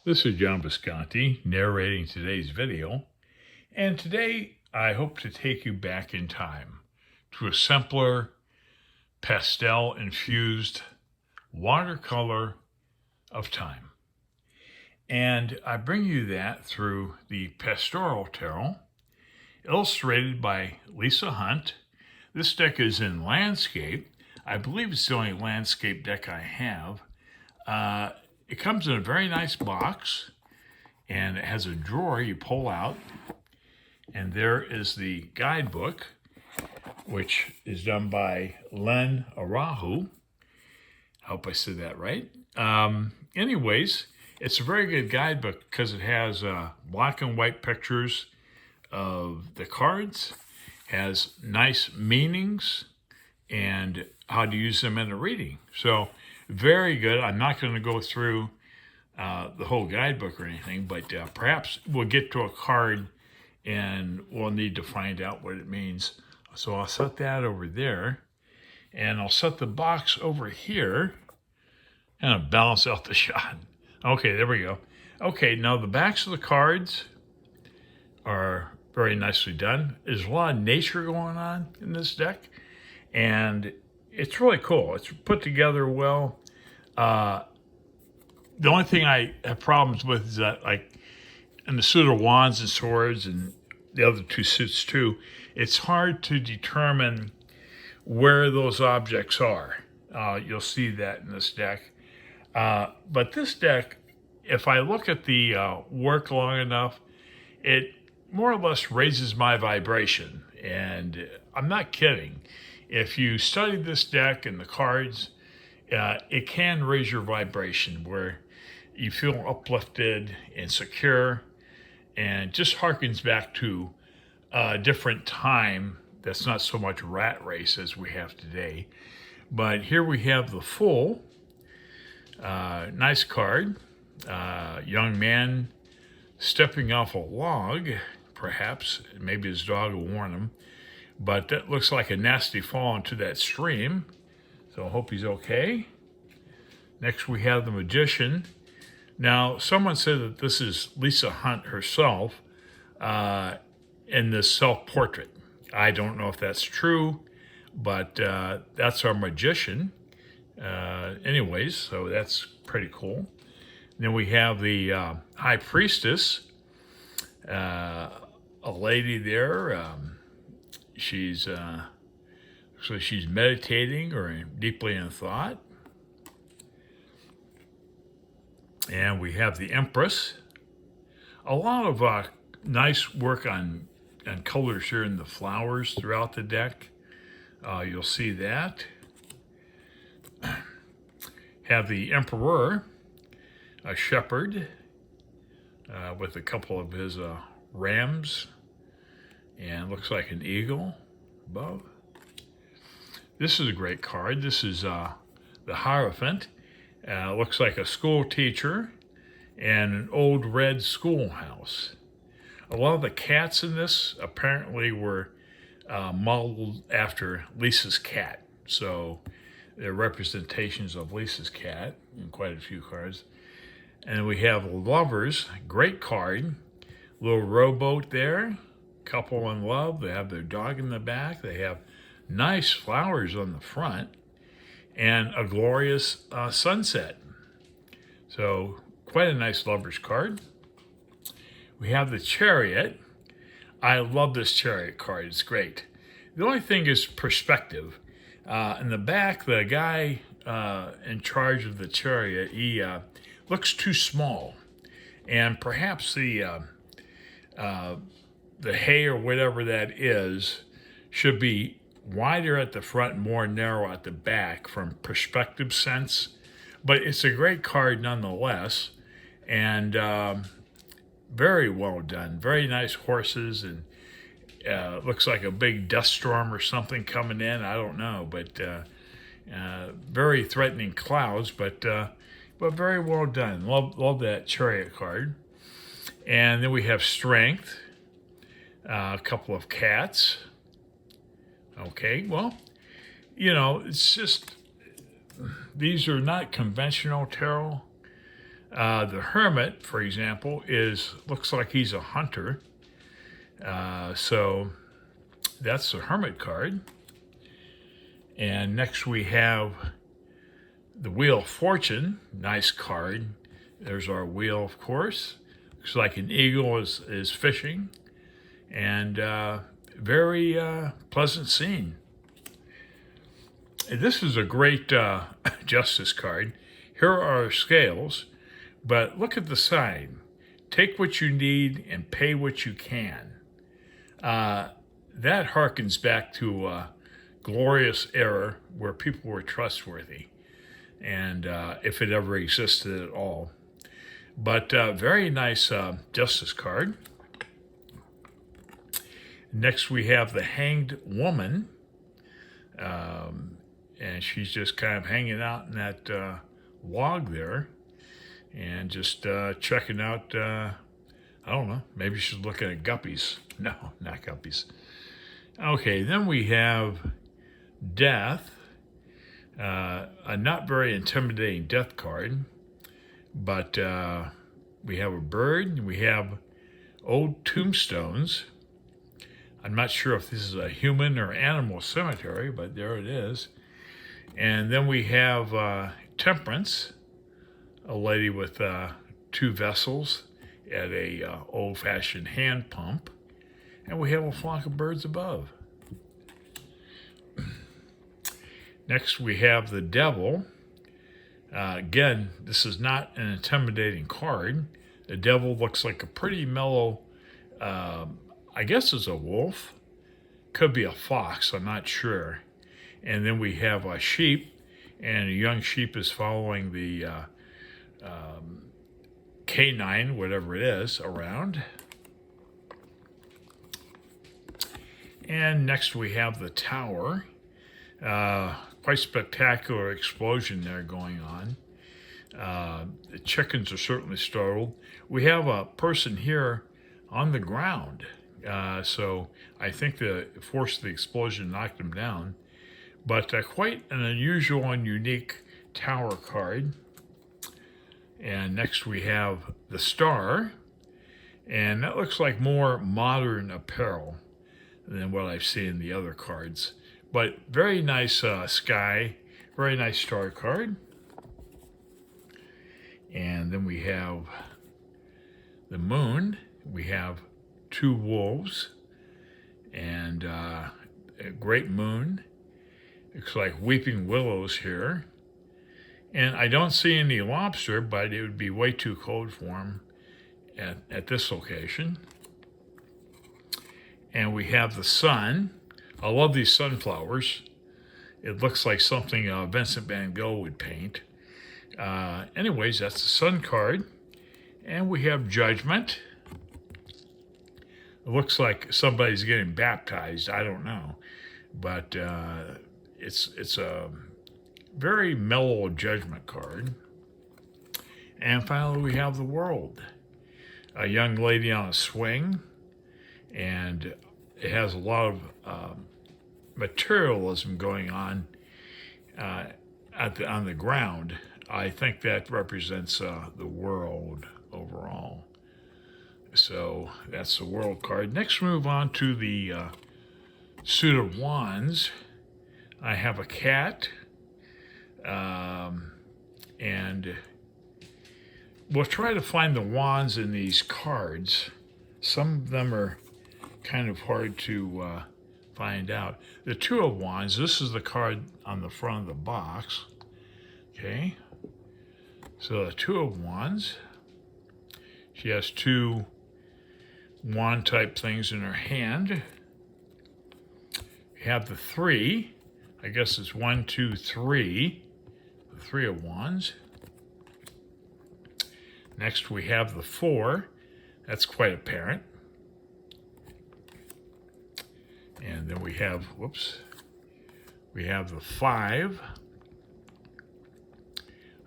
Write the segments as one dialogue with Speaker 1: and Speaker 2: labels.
Speaker 1: This is John Visconti narrating today's video, and today I hope to take you back in time to a simpler pastel infused watercolor of time. And I bring you that through the Pastoral Tarot, illustrated by Lisa Hunt. This deck is in landscape. I believe it's the only landscape deck I have. It comes in a very nice box, and it has a drawer you pull out, and there is the guidebook, which is done by Lynn Araujo. I hope I said that right. Anyways, it's a very good guidebook because it has black and white pictures of the cards, has nice meanings, and how to use them in a reading. So very good. I'm not going to go through the whole guidebook or anything, but perhaps we'll get to a card and we'll need to find out what it means. So I'll set that over there, and I'll set the box over here and balance out the shot. Okay, there we go. Okay, now the backs of the cards are very nicely done. There's a lot of nature going on in this deck, and it's really cool. It's put together well. The only thing I have problems with is that, like, in the suit of wands and swords and the other two suits too, it's hard to determine where those objects are. You'll see that in this deck. But this deck, if I look at the work long enough, it more or less raises my vibration. And I'm not kidding. If you study this deck and the cards, it can raise your vibration where you feel uplifted and secure, and just harkens back to a different time that's not so much rat race as we have today. But here we have the Fool. Nice card. Young man stepping off a log, perhaps. Maybe his dog will warn him. But that looks like a nasty fall into that stream. So I hope he's okay. Next we have the Magician. Now, someone said that this is Lisa Hunt herself in this self-portrait. I don't know if that's true, but that's our Magician. Anyways, so that's pretty cool. Then we have the High Priestess, a lady there. She's meditating or deeply in thought. And we have the Empress. A lot of nice work on colors here in the flowers throughout the deck. You'll see that. Have the Emperor, a shepherd, with a couple of his rams, and looks like an eagle above. This is a great card. This is the Hierophant. Looks like a school teacher and an old red schoolhouse. A lot of the cats in this apparently were modeled after Lisa's cat. So they're representations of Lisa's cat in quite a few cards. And we have Lovers, great card. Little rowboat there, couple in love. They have their dog in the back. They have nice flowers on the front, and a glorious sunset. So quite a nice Lover's card. We have the Chariot. I love this Chariot card. It's great. The only thing is perspective. In the back, the guy in charge of the Chariot, he looks too small. And perhaps the hay or whatever that is should be wider at the front, more narrow at the back from perspective sense. But it's a great card nonetheless, and very well done. Very nice horses, and looks like a big dust storm or something coming in. I don't know, but very threatening clouds, but very well done. Love that Chariot card. And then we have Strength, a couple of cats. Okay, well, you know, it's just, these are not conventional tarot The Hermit, for example, looks like he's a hunter. So that's the Hermit card. And next we have the Wheel of Fortune. Nice card. There's our wheel, of course. Looks like an eagle is fishing. And very pleasant scene. This is a great Justice card. Here are our scales, but look at the side. Take what you need and pay what you can. That harkens back to a glorious era where people were trustworthy, and if it ever existed at all. But very nice Justice card. Next we have the Hanged Woman. And she's just kind of hanging out in that log there and just checking out, I don't know, maybe she's looking at guppies. No, not guppies. Okay, then we have Death, a not very intimidating death card, but we have a bird, we have old tombstones. I'm not sure if this is a human or animal cemetery, but there it is. And then we have Temperance, a lady with 2 vessels at a old-fashioned hand pump. And we have a flock of birds above. Next, we have the Devil. Again, this is not an intimidating card. The Devil looks like a pretty mellow, I guess it's a wolf. Could be a fox, I'm not sure. And then we have a sheep, and a young sheep is following the canine, whatever it is, around. And next we have the Tower. Quite spectacular explosion there going on. The chickens are certainly startled. We have a person here on the ground. So I think the force of the explosion knocked him down. But quite an unusual and unique Tower card. And next we have the Star. And that looks like more modern apparel than what I've seen in the other cards. But very nice sky, very nice star card. And then we have the Moon. We have 2 wolves and a great moon. Looks like weeping willows here. And I don't see any lobster, but it would be way too cold for them at this location. And we have the Sun. I love these sunflowers. It looks like something Vincent van Gogh would paint. Anyways, that's the Sun card. And we have Judgment. It looks like somebody's getting baptized. I don't know. But it's a very mellow Judgment card. And finally, we have the World. A young lady on a swing. And it has a lot of materialism going on on the ground. I think that represents the world overall. So that's the World card. Next, move on to the Suit of Wands. I have a cat, and we'll try to find the wands in these cards. Some of them are kind of hard to find out. The Two of Wands, this is the card on the front of the box. Okay, so the Two of Wands. She has 2 wand type things in her hand. We have the 3. I guess it's 1, 2, 3. The 3 of Wands. Next we have the 4. That's quite apparent. And then we have, we have the 5.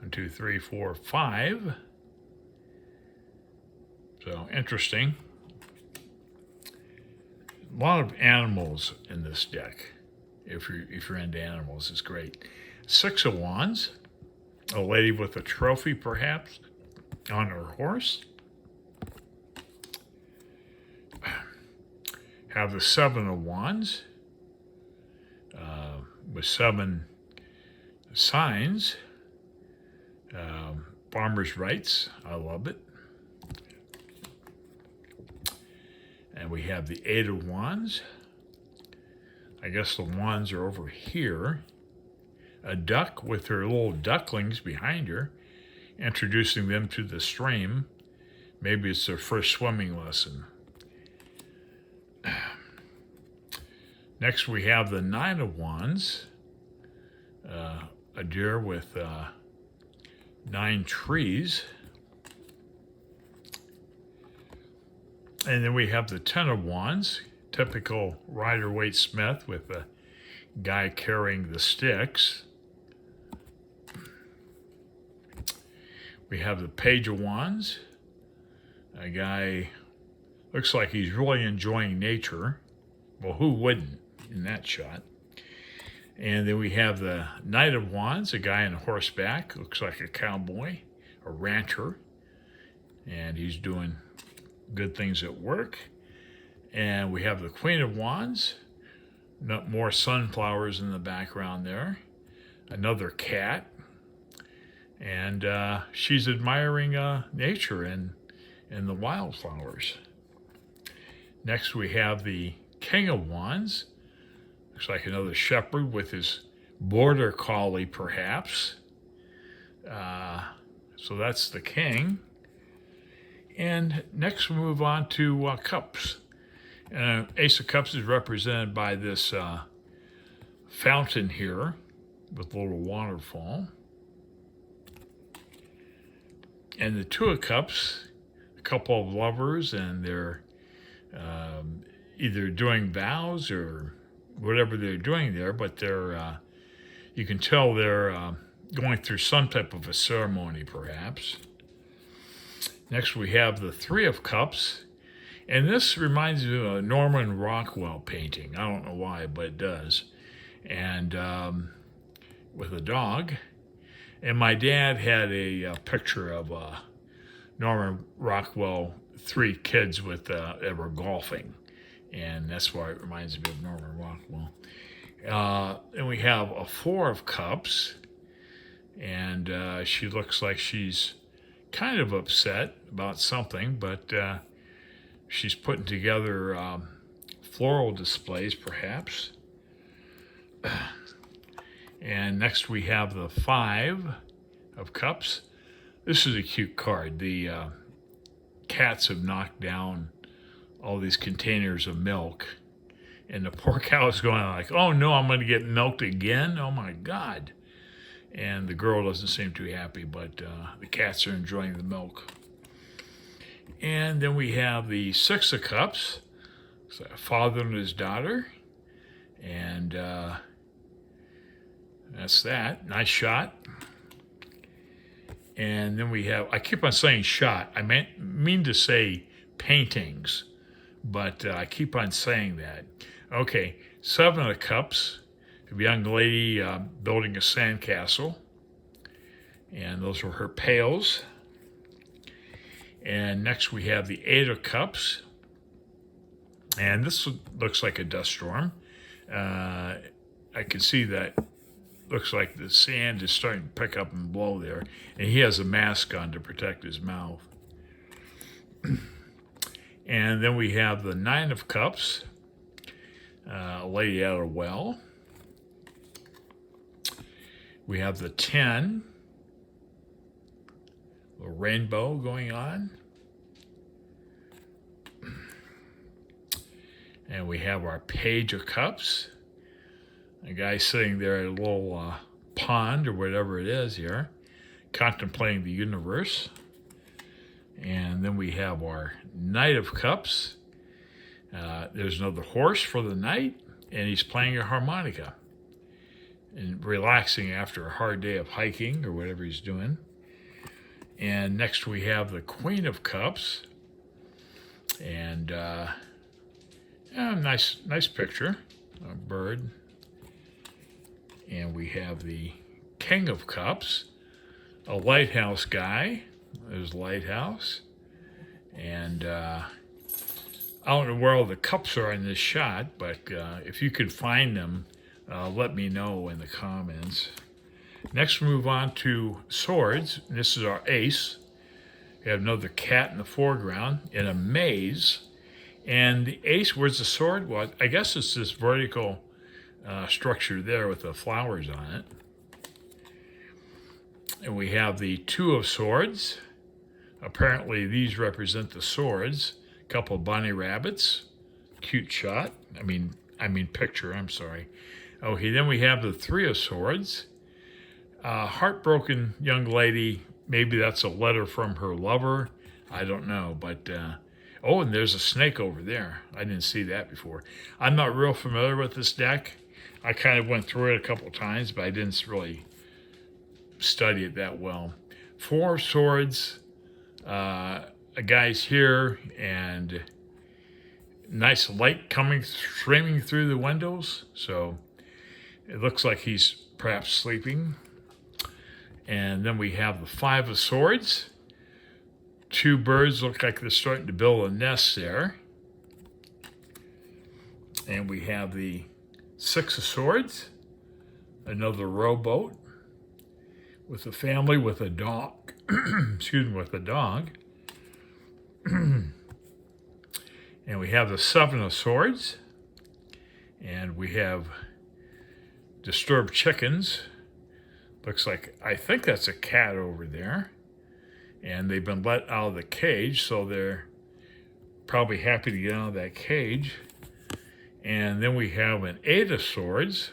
Speaker 1: 1, 2, 3, 4, 5. So interesting. A lot of animals in this deck. If you're into animals, it's great. 6 of Wands. A lady with a trophy, perhaps. on her horse. Have the Seven of Wands with 7 signs. Farmers' rights, I love it. And we have the 8 of Wands. I guess the wands are over here. A duck with her little ducklings behind her, introducing them to the stream. Maybe it's their first swimming lesson. Next we have the 9 of Wands. A deer with 9 trees. And then we have the 10 of Wands, typical Rider-Waite-Smith with a guy carrying the sticks. We have the Page of Wands. A guy looks like he's really enjoying nature. Well, who wouldn't in that shot? And then we have the Knight of Wands, a guy on horseback, looks like a cowboy, a rancher, and he's doing good things at work. And we have the Queen of Wands, more sunflowers in the background there, another cat, and she's admiring nature and the wildflowers. Next we have the King of Wands. Looks like another shepherd with his border collie, perhaps. So that's the king. And next we move on to cups. Ace of Cups is represented by this fountain here with a little waterfall. And the Two of Cups, a couple of lovers, and they're either doing vows or whatever they're doing there, but they're you can tell they're going through some type of a ceremony, perhaps. Next we have the Three of Cups, and this reminds me of a Norman Rockwell painting. I don't know why, but it does. And with a dog. And my dad had a picture of Norman Rockwell, 3 kids that were golfing. And that's why it reminds me of Norman Rockwell. And we have a Four of Cups, and she looks like she's kind of upset about something, but she's putting together floral displays, perhaps. And next we have the Five of Cups. This is a cute card. The cats have knocked down all these containers of milk, and the poor cow is going like, oh no, I'm going to get milked again? Oh my God. And the girl doesn't seem too happy, but the cats are enjoying the milk. And then we have the Six of Cups. It's a father and his daughter. And that's that. Nice shot. And then we have, I keep on saying shot. I mean to say paintings, but I keep on saying that. Okay, Seven of Cups. A young lady building a sandcastle. And those were her pails. And next we have the Eight of Cups. And this looks like a dust storm. I can see that looks like the sand is starting to pick up and blow there. And he has a mask on to protect his mouth. And then we have the Nine of Cups. A lady at a well. We have the 10. A rainbow going on. And we have our Page of Cups. A guy sitting there at a little pond or whatever it is here, contemplating the universe. And then we have our Knight of Cups. There's another horse for the knight, and he's playing a harmonica and relaxing after a hard day of hiking or whatever he's doing. And next we have the Queen of Cups. And nice picture, a bird. And we have the King of Cups, a lighthouse guy, There's lighthouse. And I don't know where all the cups are in this shot, but if you could find them, let me know in the comments. Next, we move on to swords. This is our ace. We have another cat in the foreground in a maze. And the ace, where's the sword? Well, I guess it's this vertical structure there with the flowers on it. And we have the two of swords. Apparently these represent the swords. A couple of bunny rabbits. Cute shot. I mean picture, I'm sorry. Okay, then we have the three of swords. Heartbroken young lady. Maybe that's a letter from her lover. I don't know, but oh, and there's a snake over there. I didn't see that before. I'm not real familiar with this deck. I kind of went through it a couple times, but I didn't really study it that well. Four of swords. A guy's here, and nice light coming, streaming through the windows. So it looks like he's perhaps sleeping. And then we have the five of swords. Two birds look like they're starting to build a nest there. And we have the six of swords. Another rowboat with a family with a dog. Excuse me, with a dog. And we have the seven of swords. And we have disturbed chickens. Looks like, I think that's a cat over there. And they've been let out of the cage, so they're probably happy to get out of that cage. And then we have an eight of swords.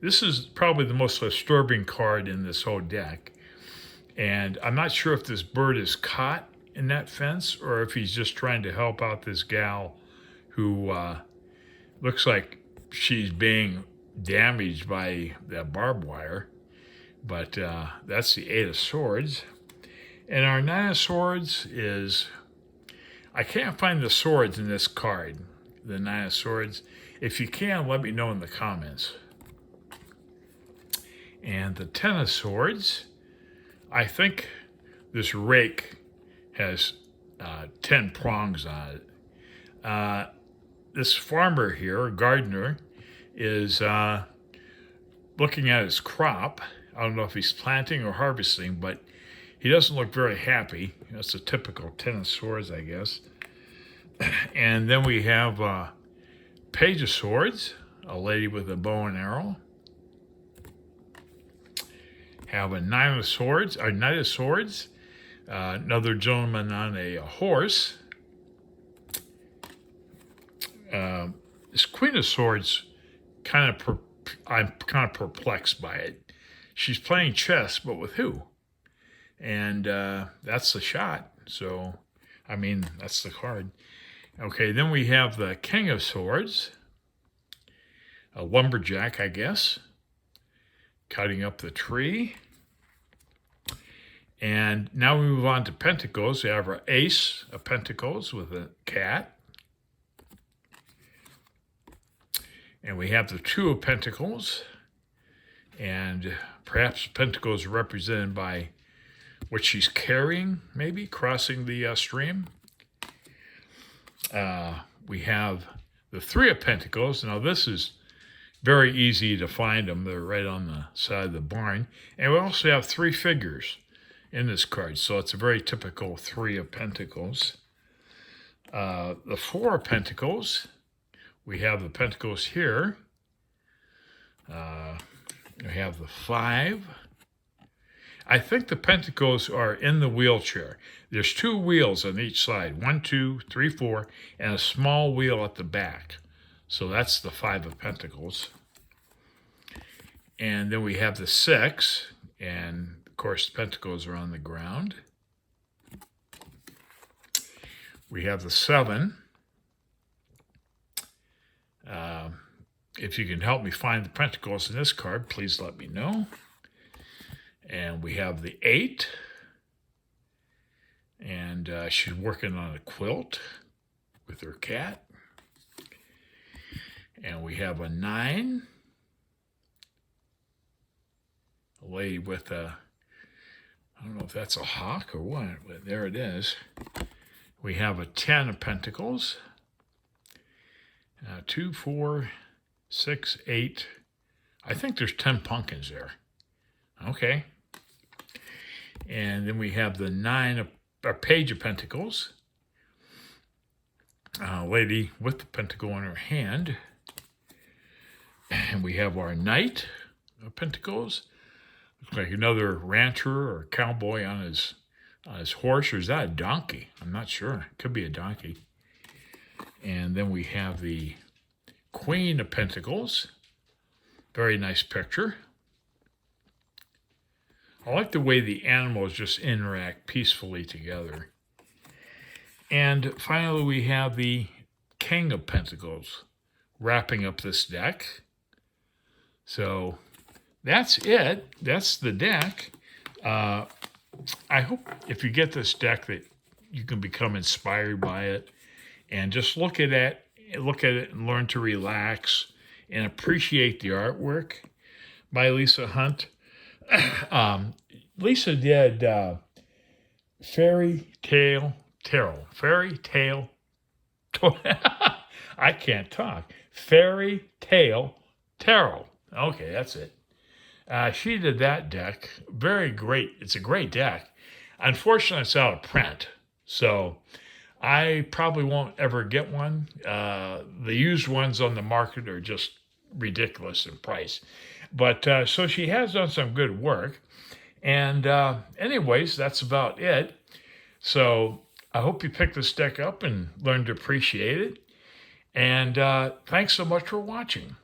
Speaker 1: This is probably the most disturbing card in this whole deck. And I'm not sure if this bird is caught in that fence or if he's just trying to help out this gal who looks like she's being damaged by that barbed wire. But that's the eight of swords. And our nine of swords is, I can't find the swords in this card, the nine of swords. If you can, let me know in the comments. And the ten of swords, I think this rake has 10 prongs on it. This farmer here, gardener, is looking at his crop. I don't know if he's planting or harvesting, but he doesn't look very happy. That's a typical ten of swords, I guess. And then we have page of swords, a lady with a bow and arrow. Have a nine of swords, or knight of swords, another gentleman on a horse. This queen of swords, I'm kind of perplexed by it. She's playing chess, but with who? And that's the shot. So, I mean, that's the card. Okay, then we have the king of swords, a lumberjack, I guess, cutting up the tree. And now we move on to pentacles. We have our ace of pentacles with a cat. And we have the two of pentacles. And perhaps pentacles are represented by what she's carrying, maybe, crossing the stream. We have the three of pentacles. Now this is very easy to find them. They're right on the side of the barn. And we also have three figures in this card. So it's a very typical three of pentacles. The four of pentacles, we have the pentacles here. We have the five. I think the pentacles are in the wheelchair. There's two wheels on each side. 1, 2, 3, 4, and a small wheel at the back. So that's the five of pentacles. And then we have the six, and of course the pentacles are on the ground. We have the seven. If you can help me find the pentacles in this card, please let me know. And we have the eight. And she's working on a quilt with her cat. And we have a nine. A lady with a I don't know if that's a hawk or what, but there it is. We have a 10 of Pentacles. 2, 4, 6, 8. I think there's 10 pumpkins there. Okay. And then we have the 9 of Page of Pentacles. A lady with the pentacle in her hand. And we have our Knight of Pentacles. Looks like another rancher or cowboy on his horse, or is that a donkey? I'm not sure. It could be a donkey. And then we have the Queen of Pentacles. Very nice picture. I like the way the animals just interact peacefully together. And finally, we have the King of Pentacles wrapping up this deck. So that's it. That's the deck. I hope if you get this deck that you can become inspired by it and just look at it and learn to relax and appreciate the artwork by Lisa Hunt. Lisa did Fairy Tale Tarot. Fairy Tale. I can't talk. Fairy Tale Tarot. Okay, that's it. She did that deck. Very great. It's a great deck. Unfortunately, it's out of print. So I probably won't ever get one. The used ones on the market are just ridiculous in price. But so she has done some good work. And anyways, that's about it. So I hope you pick this deck up and learn to appreciate it. And thanks so much for watching.